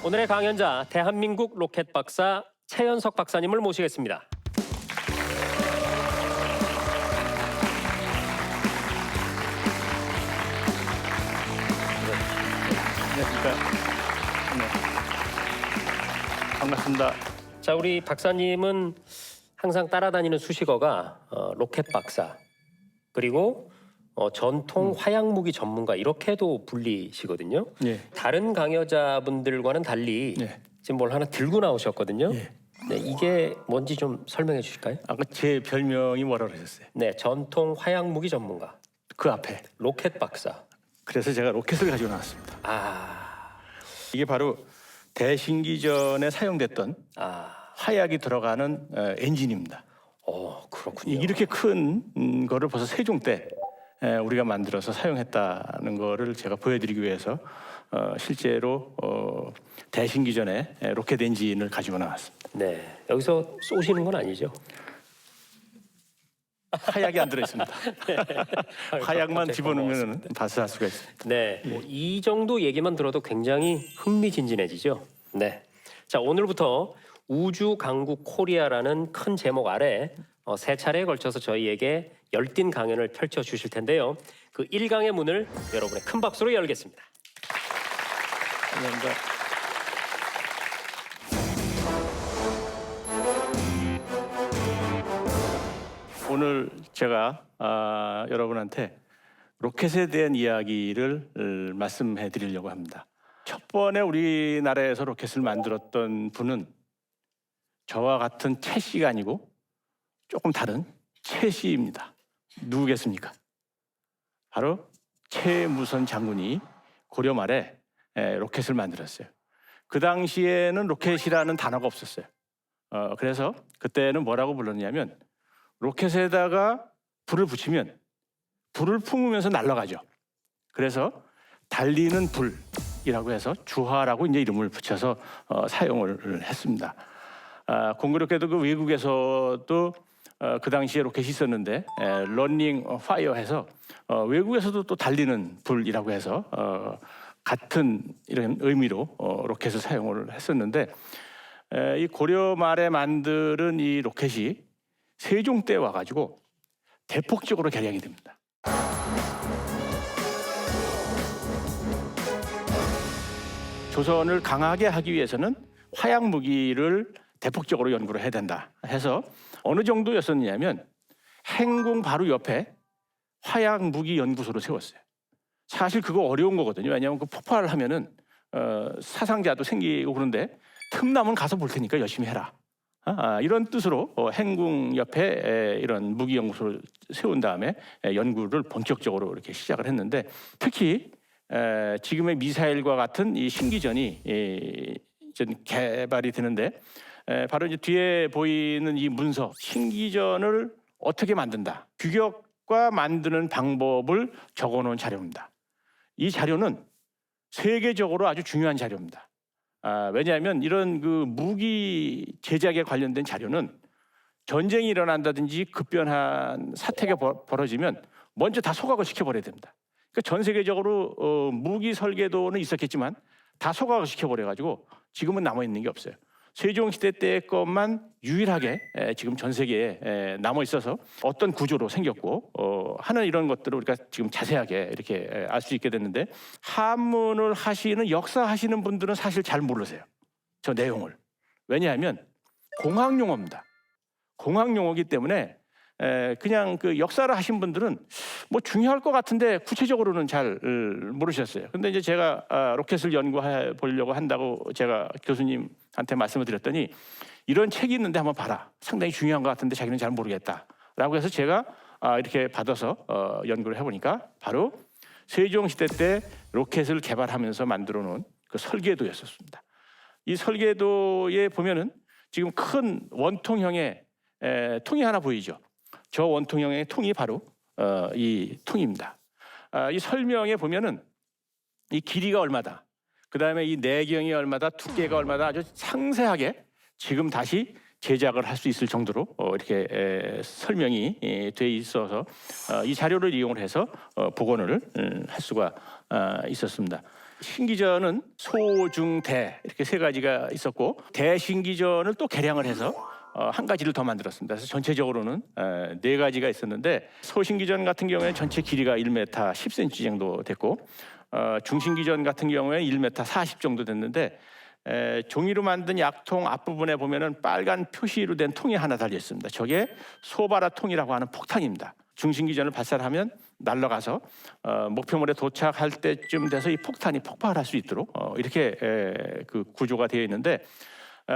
오늘의 강연자 대한민국 로켓 박사 최연석 박사님을 모시겠습니다. 안녕하십니까. 네. 반갑습니다. 자, 우리 박사님은 항상 따라다니는 수식어가 로켓 박사, 그리고 전통 화약무기 전문가 이렇게도 불리시거든요. 예. 다른 강여자분들과는 달리 예. 지금 뭘 하나 들고 나오셨거든요. 예. 네, 이게 뭔지 좀 설명해 주실까요? 아까 제 별명이 뭐라고 그러셨어요? 네, 전통 화약무기 전문가, 그 앞에. 로켓 박사. 그래서 제가 로켓을 가지고 나왔습니다. 아, 이게 바로 대신기전에 사용됐던 화약이 들어가는 엔진입니다. 그렇군요. 이렇게 큰 거를 벌써 세종 때 우리가 만들어서 사용했다는 거를 제가 보여드리기 위해서 실제로 대신기전에 로켓 엔진을 가지고 나왔습니다. 네, 여기서 쏘시는 건 아니죠? 화약이 안 들어있습니다. 화약만 갑자기 집어넣으면 발사할 수가 있습니다. 네, 이 정도 얘기만 들어도 굉장히 흥미진진해지죠. 네, 자, 오늘부터 우주 강국 코리아라는 큰 제목 아래 세 차례에 걸쳐서 저희에게 열띤 강연을 펼쳐 주실 텐데요. 그 1강의 문을 여러분의 큰 박수로 열겠습니다. 감사합니다. 오늘 제가 여러분한테 로켓에 대한 이야기를 말씀해 드리려고 합니다. 첫 번에 우리나라에서 로켓을 만들었던 분은 저와 같은 최 씨가 아니고 조금 다른 최 씨입니다. 누구겠습니까? 바로 최무선 장군이 고려 말에 로켓을 만들었어요. 그 당시에는 로켓이라는 단어가 없었어요. 그래서 그때는 뭐라고 불렀냐면 로켓에다가 불을 붙이면 불을 품으면서 날아가죠. 그래서 달리는 불이라고 해서 주화라고 이제 이름을 붙여서 사용을 했습니다. 공교롭게도 그 외국에서도 그 당시에 로켓이 있었는데 러닝 파이어 해서 외국에서도 또 달리는 불이라고 해서 같은 이런 의미로 로켓을 사용을 했었는데 이 고려 말에 만드는 이 로켓이 세종 때 와가지고 대폭적으로 개량이 됩니다. 조선을 강하게 하기 위해서는 화약 무기를 대폭적으로 연구를 해야 된다 해서 어느 정도였었냐면 행궁 바로 옆에 화약 무기 연구소를 세웠어요. 사실 그거 어려운 거거든요. 왜냐하면 그 폭발을 하면은 사상자도 생기고 그런데 틈나면 가서 볼 테니까 열심히 해라. 이런 뜻으로 행궁 옆에 이런 무기 연구소를 세운 다음에 연구를 본격적으로 이렇게 시작을 했는데 특히 지금의 미사일과 같은 이 신기전이 개발이 되는데 바로 이제 뒤에 보이는 이 문서 신기전을 어떻게 만든다 규격과 만드는 방법을 적어놓은 자료입니다. 이 자료는 세계적으로 아주 중요한 자료입니다. 왜냐하면 이런 그 무기 제작에 관련된 자료는 전쟁이 일어난다든지 급변한 사태가 벌어지면 먼저 다 소각을 시켜버려야 됩니다. 그러니까 전 세계적으로 무기 설계도는 있었겠지만 다 소각을 시켜버려가지고 지금은 남아있는 게 없어요. 세종시대 때 것만 유일하게 지금 전 세계에 남아 있어서 어떤 구조로 생겼고 하는 이런 것들을 우리가 지금 자세하게 이렇게 알 수 있게 됐는데 한문을 하시는 역사하시는 분들은 사실 잘 모르세요. 저 내용을. 왜냐하면 공학용어입니다. 공학용어이기 때문에 그냥 그 역사를 하신 분들은 뭐 중요할 것 같은데 구체적으로는 잘 모르셨어요. 근데 이제 제가 로켓을 연구해 보려고 한다고 제가 교수님한테 말씀을 드렸더니 이런 책이 있는데 한번 봐라. 상당히 중요한 것 같은데 자기는 잘 모르겠다라고 해서 제가 이렇게 받아서 연구를 해보니까 바로 세종시대 때 로켓을 개발하면서 만들어 놓은 그 설계도였었습니다. 이 설계도에 보면은 지금 큰 원통형의 통이 하나 보이죠. 저 원통형의 통이 바로 이 통입니다. 이 설명에 보면은 이 길이가 얼마다, 그 다음에 이 내경이 얼마다, 두께가 얼마다 아주 상세하게 지금 다시 제작을 할 수 있을 정도로 이렇게 설명이 돼 있어서 이 자료를 이용을 해서 복원을 할 수가 있었습니다. 신기전은 소, 중, 대 이렇게 세 가지가 있었고 대신기전을 또 개량을 해서 한 가지를 더 만들었습니다. 그래서 전체적으로는 네 가지가 있었는데 소신기전 같은 경우에는 전체 길이가 1m 10cm 정도 됐고 중신기전 같은 경우에 1m 40 정도 됐는데 종이로 만든 약통 앞부분에 보면은 빨간 표시로 된 통이 하나 달려 있습니다. 저게 소바라통이라고 하는 폭탄입니다. 중신기전을 발사하면 날아가서 목표물에 도착할 때쯤 돼서 이 폭탄이 폭발할 수 있도록 이렇게 그 구조가 되어 있는데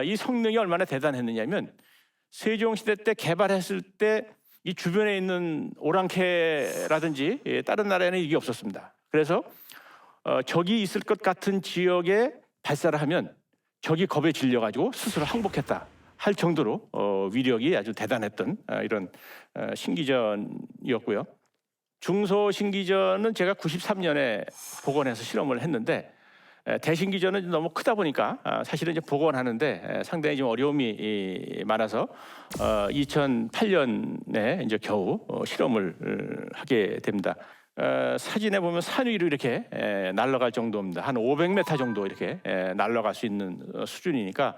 이 성능이 얼마나 대단했느냐면 세종시대 때 개발했을 때 이 주변에 있는 오랑캐라든지 다른 나라에는 이게 없었습니다. 그래서 적이 있을 것 같은 지역에 발사를 하면 적이 겁에 질려가지고 스스로 항복했다 할 정도로 위력이 아주 대단했던 이런 신기전이었고요. 중소신기전은 제가 93년에 복원해서 실험을 했는데 대신기전은 너무 크다 보니까 사실은 이제 복원하는데 상당히 좀 어려움이 많아서 2008년에 이제 겨우 실험을 하게 됩니다. 사진에 보면 산 위로 이렇게 날아갈 정도입니다. 한 500m 정도 이렇게 날아갈 수 있는 수준이니까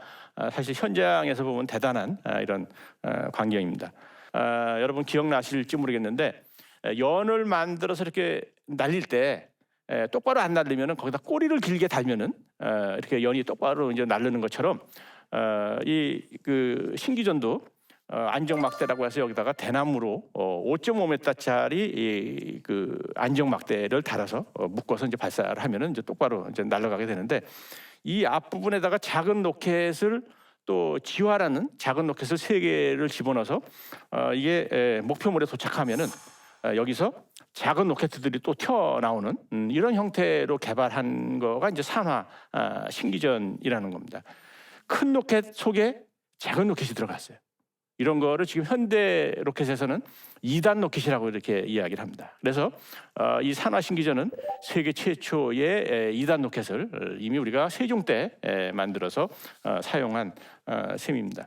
사실 현장에서 보면 대단한 이런 광경입니다. 여러분 기억나실지 모르겠는데 연을 만들어서 이렇게 날릴 때 똑바로 안 날리면은 거기다 꼬리를 길게 달면은 이렇게 연이 똑바로 이제 날르는 것처럼 이 그 신기전도 안정막대라고 해서 여기다가 대나무로 5.5m짜리 그 안정막대를 달아서 묶어서 이제 발사를 하면은 이제 똑바로 이제 날아가게 되는데 이 앞부분에다가 작은 로켓을 또 지화라는 작은 로켓을 3개를 집어넣어서 이게 목표물에 도착하면은 여기서 작은 로켓들이 또 튀어나오는 이런 형태로 개발한 거가 이제 산화 신기전이라는 겁니다. 큰 로켓 속에 작은 로켓이 들어갔어요. 이런 거를 지금 현대 로켓에서는 2단 로켓이라고 이렇게 이야기를 합니다. 그래서 이 산화 신기전은 세계 최초의 2단 로켓을 이미 우리가 세종 때 만들어서 사용한 셈입니다.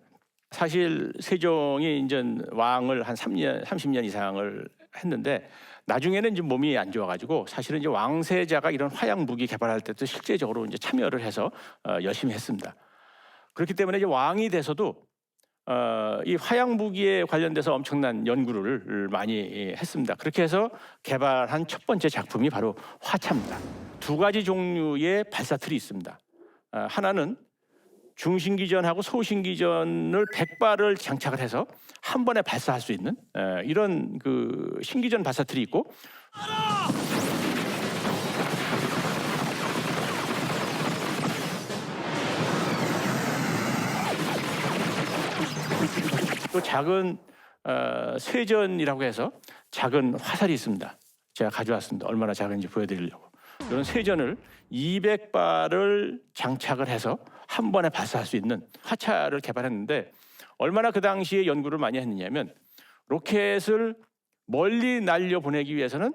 사실 세종이 이제 왕을 한 30년 이상을 했는데 나중에는 이제 몸이 안 좋아가지고 사실은 이제 왕세자가 이런 화약 무기 개발할 때도 실제적으로 이제 참여를 해서 열심히 했습니다. 그렇기 때문에 이제 왕이 돼서도 이 화약 무기에 관련돼서 엄청난 연구를 많이 했습니다. 그렇게 해서 개발한 첫 번째 작품이 바로 화차입니다. 2가지 종류의 발사틀이 있습니다. 하나는 중신기전하고 소신기전을 100발을 장착을 해서 한 번에 발사할 수 있는 이런 그 신기전 발사틀이 있고 또 작은 쇠전이라고 해서 작은 화살이 있습니다. 제가 가져왔습니다. 얼마나 작은지 보여드리려고. 이런 쇠전을 200발을 장착을 해서 한 번에 발사할 수 있는 화차를 개발했는데 얼마나 그 당시에 연구를 많이 했느냐면 로켓을 멀리 날려 보내기 위해서는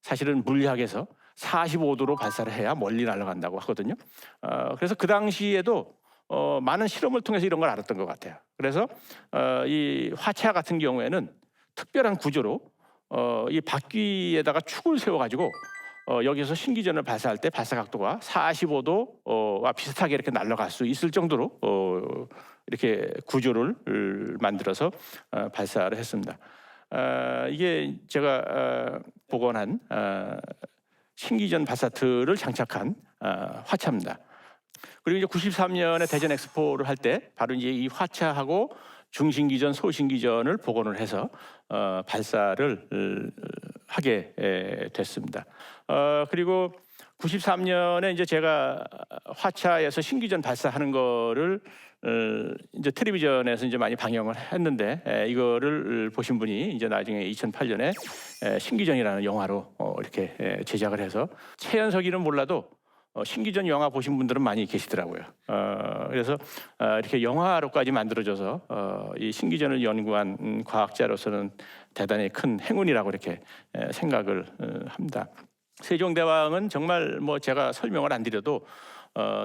사실은 물리학에서 45도로 발사를 해야 멀리 날아간다고 하거든요. 그래서 그 당시에도 많은 실험을 통해서 이런 걸 알았던 것 같아요. 그래서 이 화차 같은 경우에는 특별한 구조로 이 바퀴에다가 축을 세워가지고 여기서 신기전을 발사할 때 발사 각도가 45도와 비슷하게 이렇게 날아갈 수 있을 정도로 이렇게 구조를 만들어서 발사를 했습니다. 이게 제가 복원한 신기전 발사틀을 장착한 화차입니다. 그리고 이제 93년에 대전 엑스포를 할 때 바로 이제 이 화차하고 중신기전, 소신기전을 복원을 해서 발사를 하게 됐습니다. 그리고 93년에 이제 제가 화차에서 신기전 발사하는 거를 이제 텔레비전에서 이제 많이 방영을 했는데 이거를 보신 분이 이제 나중에 2008년에 신기전이라는 영화로 이렇게 제작을 해서 최연석이는 몰라도 신기전 영화 보신 분들은 많이 계시더라고요. 그래서 이렇게 영화로까지 만들어져서 이 신기전을 연구한 과학자로서는 대단히 큰 행운이라고 이렇게 생각을 합니다. 세종대왕은 정말 뭐 제가 설명을 안 드려도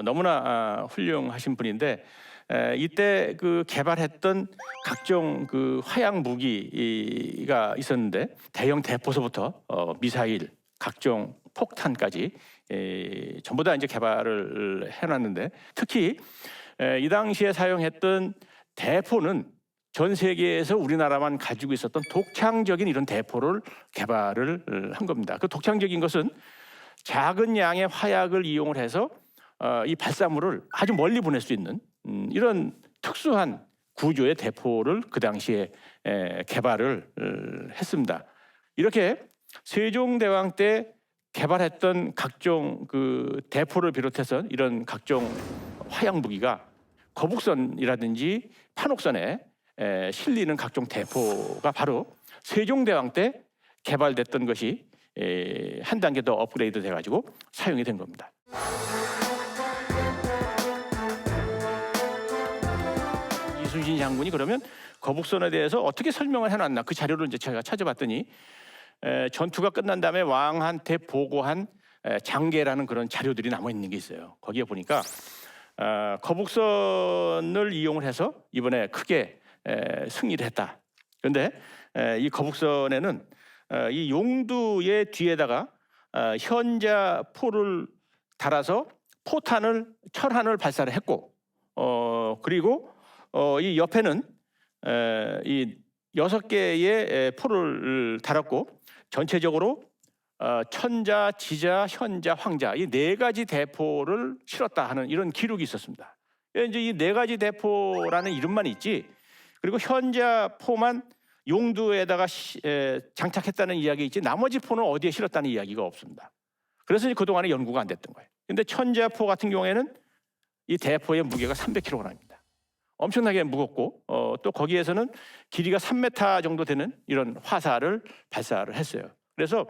너무나 훌륭하신 분인데 이때 그 개발했던 각종 그 화약 무기가 있었는데 대형 대포소부터 미사일, 각종 폭탄까지 전부 다 이제 개발을 해놨는데 특히 이 당시에 사용했던 대포는 전 세계에서 우리나라만 가지고 있었던 독창적인 이런 대포를 개발을 한 겁니다. 그 독창적인 것은 작은 양의 화약을 이용을 해서 이 발사물을 아주 멀리 보낼 수 있는 이런 특수한 구조의 대포를 그 당시에 개발을 했습니다. 이렇게 세종대왕 때 개발했던 각종 그 대포를 비롯해서 이런 각종 화약 무기가 거북선이라든지 판옥선에 실리는 각종 대포가 바로 세종대왕 때 개발됐던 것이 한 단계 더 업그레이드 돼가지고 사용이 된 겁니다. 이순신 장군이 그러면 거북선에 대해서 어떻게 설명을 해놨나 그 자료를 이제 제가 찾아봤더니 전투가 끝난 다음에 왕한테 보고한 장계라는 그런 자료들이 남아 있는 게 있어요. 거기에 보니까 거북선을 이용을 해서 이번에 크게 승리를 했다. 그런데 이 거북선에는 이 용두의 뒤에다가 현자포를 달아서 철한을 발사를 했고 그리고 이 옆에는 이 6개의 포를 달았고 전체적으로 천자, 지자, 현자, 황자 이 4가지 대포를 실었다 하는 이런 기록이 있었습니다. 이제 이 4가지 대포라는 이름만 있지 그리고 현자포만 용두에다가 장착했다는 이야기 있지 나머지 포는 어디에 실었다는 이야기가 없습니다. 그래서 그동안에 연구가 안 됐던 거예요. 근데 천자포 같은 경우에는 이 대포의 무게가 300kg입니다. 엄청나게 무겁고 또 거기에서는 길이가 3m 정도 되는 이런 화살을 발사를 했어요. 그래서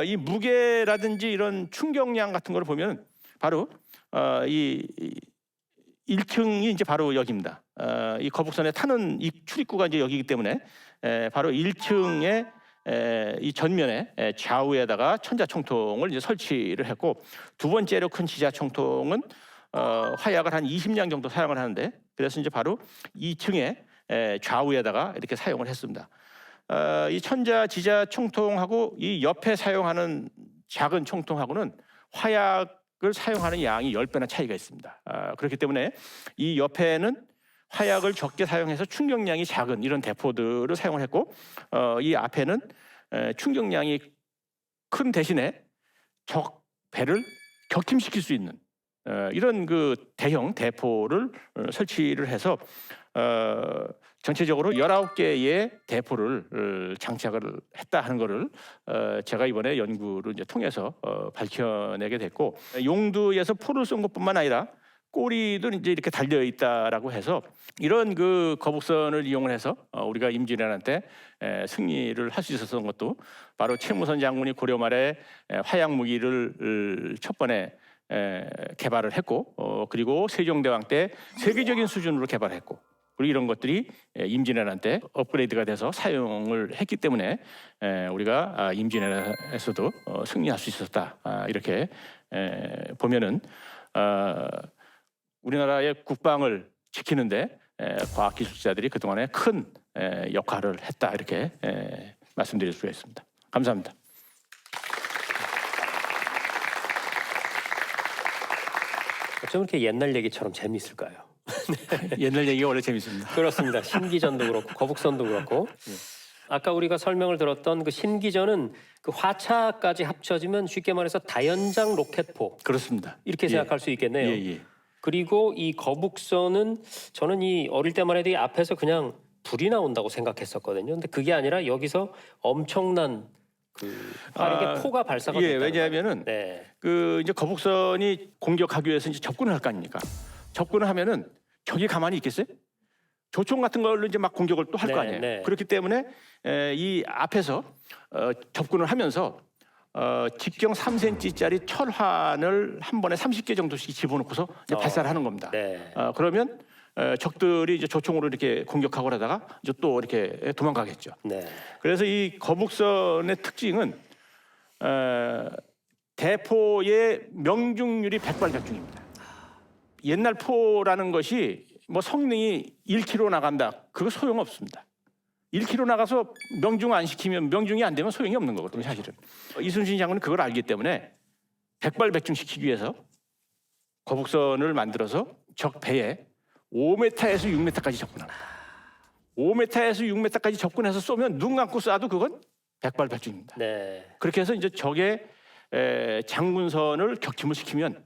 이 무게라든지 이런 충격량 같은 걸 보면 바로 이 1층이 이제 바로 여기입니다. 이 거북선에 타는 이 출입구가 이제 여기이기 때문에 바로 1층에 이 전면에 좌우에다가 천자총통을 이제 설치를 했고 두 번째로 큰 지자총통은 화약을 한 20량 정도 사용을 하는데 그래서 이제 바로 2층에 좌우에다가 이렇게 사용을 했습니다. 이 천자 지자 총통하고 이 옆에 사용하는 작은 총통하고는 화약을 사용하는 양이 10배나 차이가 있습니다. 그렇기 때문에 이 옆에는 화약을 적게 사용해서 충격량이 작은 이런 대포들을 사용을 했고 이 앞에는 충격량이 큰 대신에 적 배를 격침시킬 수 있는 이런 그 대형 대포를 설치를 해서 전체적으로 19개의 대포를 장착을 했다 하는 거를 제가 이번에 연구를 이제 통해서 밝혀내게 됐고 용두에서 포를 쏜 것뿐만 아니라 꼬리도 이제 이렇게 달려 있다라고 해서 이런 그 거북선을 이용을 해서 우리가 임진왜란때 승리를 할 수 있었던 것도 바로 최무선 장군이 고려 말에 화약 무기를 첫 번에 개발을 했고 그리고 세종대왕 때 세계적인 수준으로 개발했고 그리고 이런 것들이 임진왜란 때 업그레이드가 돼서 사용을 했기 때문에 우리가 임진왜란에서도 승리할 수 있었다 이렇게 보면은 우리나라의 국방을 지키는데 과학기술자들이 그동안에 큰 역할을 했다 이렇게 말씀드릴 수가 있습니다. 감사합니다. 어쩜 이렇게 옛날 얘기처럼 재미있을까요? 옛날 얘기가 원래 재밌습니다. 그렇습니다. 신기전도 그렇고 거북선도 그렇고 아까 우리가 설명을 들었던 그 신기전은 그 화차까지 합쳐지면 쉽게 말해서 다연장 로켓포 그렇습니다. 이렇게 생각할 수 있겠네요. 예. 그리고 이 거북선은 저는 이 어릴 때만 해도 이 앞에서 그냥 불이 나온다고 생각했었거든요. 근데 그게 아니라 여기서 엄청난 그 빠르게 포가 발사가 됐다는 왜냐하면은 그 이제 거북선이 공격하기 위해서 이제 접근을 할 거 아닙니까? 접근을 하면은 적이 가만히 있겠어요? 조총 같은 걸로 이제 막 공격을 또 할 거 아니에요. 그렇기 때문에 이 앞에서 접근을 하면서 직경 3cm짜리 철환을 한 번에 30개 정도씩 집어넣고서 이제 발사를 하는 겁니다. 그러면 적들이 이제 조총으로 이렇게 공격하고 하다가 이제 또 이렇게 도망가겠죠. 그래서 이 거북선의 특징은 대포의 명중률이 백발백중입니다. 옛날 포라는 것이 뭐 성능이 1km 나간다. 그거 소용없습니다. 1km 나가서 명중 안 시키면 명중이 안 되면 소용이 없는 거거든요, 사실은. 이순신 장군은 그걸 알기 때문에 백발백중시키기 위해서 거북선을 만들어서 적 배에 5m에서 6m까지 접근합니다. 5m에서 6m까지 접근해서 쏘면 눈 감고 쏴도 그건 백발백중입니다. 네. 그렇게 해서 이제 적의 장군선을 격침을 시키면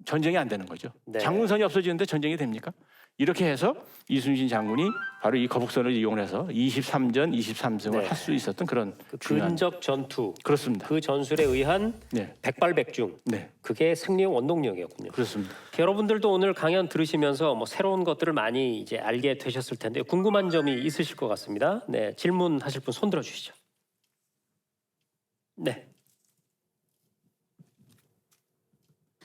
전쟁이 안 되는 거죠. 네. 장군선이 없어지는데 전쟁이 됩니까? 이렇게 해서 이순신 장군이 바로 이 거북선을 이용해서 23전 23승을 네. 할 수 있었던 그런 그 중요한 근접 전투, 그렇습니다. 그 전술에 의한 네, 백발백중, 네, 그게 승리의 원동력이었군요. 그렇습니다. 여러분들도 오늘 강연 들으시면서 뭐 새로운 것들을 많이 이제 알게 되셨을 텐데 궁금한 점이 있으실 것 같습니다. 네, 질문하실 분 손 들어 주시죠. 네.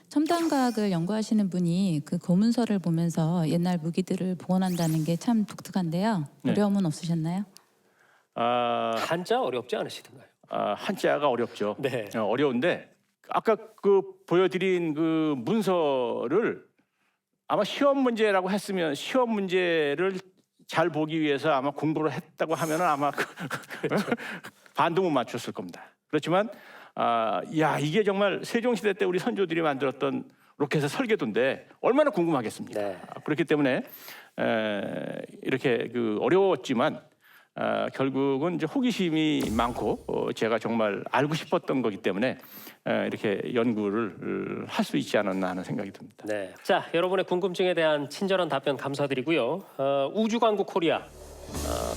첨단과학을 연구하시는 분이 그 고문서를 보면서 옛날 무기들을 복원한다는 게 참 독특한데요. 네. 어려움은 없으셨나요? 한자 어렵지 않으시던가요? 한자가 어렵죠. 네. 어려운데 아까 그 보여드린 그 문서를 아마 시험 문제라고 했으면 시험 문제를 잘 보기 위해서 아마 공부를 했다고 하면은 아마 반도 못 맞췄을 겁니다. 그렇지만 야 이게 정말 세종시대 때 우리 선조들이 만들었던 로켓의 설계도인데 얼마나 궁금하겠습니까? 네. 그렇기 때문에 이렇게 그 어려웠지만 결국은 이제 호기심이 많고 제가 정말 알고 싶었던 거기 때문에 이렇게 연구를 할 수 있지 않았나 하는 생각이 듭니다. 네. 자, 여러분의 궁금증에 대한 친절한 답변 감사드리고요. 우주광구 코리아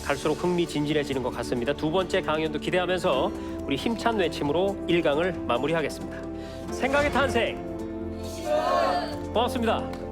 갈수록 흥미진진해지는 것 같습니다. 두 번째 강연도 기대하면서 우리 힘찬 외침으로 1강을 마무리하겠습니다. 생각의 탄생. 고맙습니다.